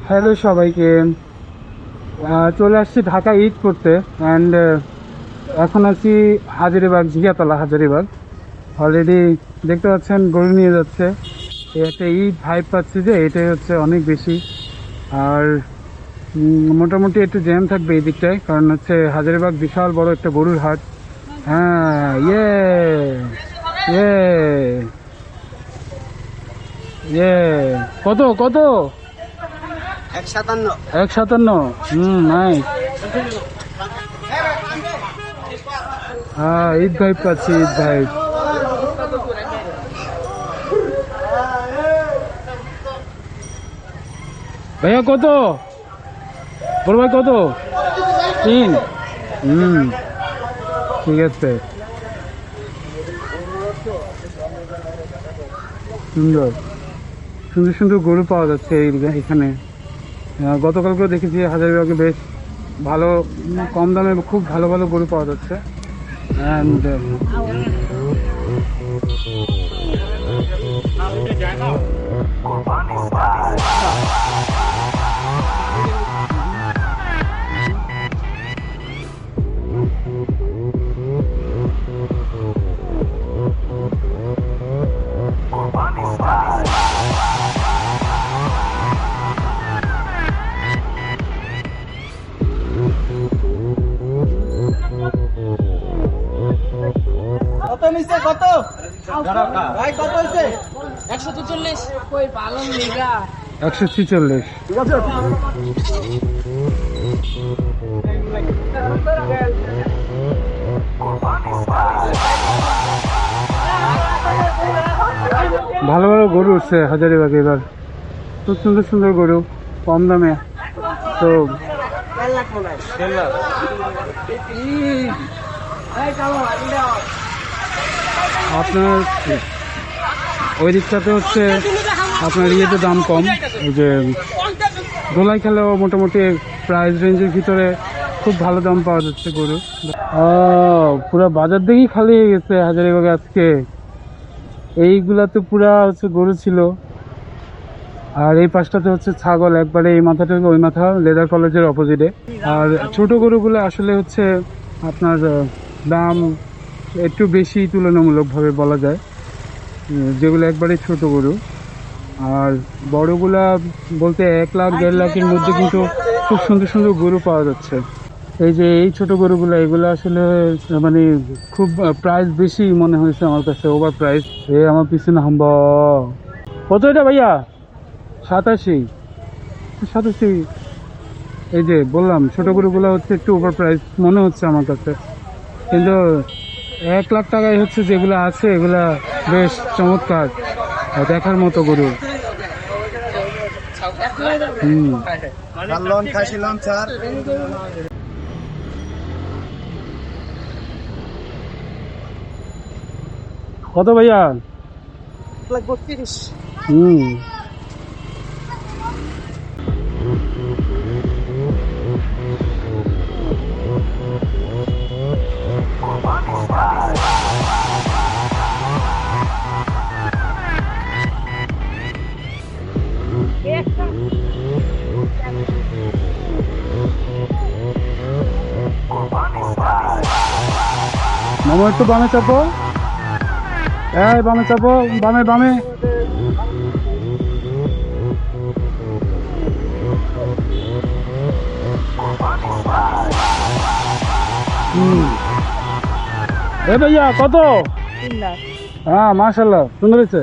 Hello সবাইকে, চলে আসছি ঢাকা ঈদ করতে। অ্যান্ড এখন আছি হাজারীবাগ, ঝিয়াতলা হাজারীবাগ। অলরেডি দেখতে পাচ্ছেন গরু নিয়ে যাচ্ছে। একটা ঈদ ভাইব পাচ্ছি যে এটাই হচ্ছে অনেক বেশি। আর মোটামুটি একটু জ্যাম থাকবে এই দিকটায়, কারণ হচ্ছে হাজারীবাগ বিশাল বড় একটা গরুর হাট। হ্যাঁ, ইয়ে ইয়ে ইয়ে কত কত 157। 157। নাই। হ্যাঁ, ঈদ ভাইব পাচ্ছি, ঈদ ভাইব। ভাইয়া কত? বড় ভাই কত? 3। ঠিক আছে, সুন্দর সুন্দর সুন্দর গরু পাওয়া যাচ্ছে এখানে। গতকালকেও দেখেছি হাজারীবাগে বেশ ভালো কম দামে খুব ভালো ভালো গরু পাওয়া যাচ্ছে। অ্যান্ড কত নিছে? কত ভাই, কত হইছে? 143 কই পালন লিগা 146। ঠিক আছে। ভালো ভালো গরু উঠছে হাজারীবাগে এবার, খুব সুন্দর সুন্দর গরু কম দামে। তো আপনার ওই দিকটাতে হচ্ছে আপনার ইয়েতে দাম কম, ওই যে দোলাই খেলেও মোটামুটি প্রাইস রেঞ্জের ভিতরে খুব ভালো দাম পাওয়া যাচ্ছে গরু। পুরা বাজার দিকেই খালি হয়ে গেছে হাজারীবাগে আজকে। এইগুলা তো পুরা হচ্ছে গরু ছিল, আর এই পাশটাতে হচ্ছে ছাগল। একবারে এই মাথা থেকে ওই মাথা, লেদার কলেজের অপোজিটে। আর ছোট গরুগুলো আসলে হচ্ছে আপনার দাম একটু বেশি তুলনামূলকভাবে বলা যায়, যেগুলো একবারে ছোট গরু। আর বড়গুলা বলতে 1 লাখ 1.5 লাখের মধ্যে কিন্তু খুব সুন্দর সুন্দর গরু পাওয়া যাচ্ছে। এই যে এই ছোট গরুগুলো, এগুলো আসলে মানে খুব প্রাইস বেশি মনে হয়েছে আমার কাছে, ওভার প্রাইস। আমার পিছনে হাম্বা কত এটা ভাইয়া? 87। এই যে বললাম ছোট গরুগুলো হচ্ছে একটু ওভার প্রাইস মনে হচ্ছে আমার কাছে, কিন্তু 1 লাখ টাকায় হচ্ছে যেগুলো আছে এগুলা বেশ চমৎকার, দেখার মতো গরু। কত ভাইয়া? 132। মামা একটু বামে চাপো, এই বামে চাপো, বামে বামে। এ ভাইয়া কত? 3 লাখ। হ্যাঁ, মাশাআল্লাহ, সুন্দর হয়েছে।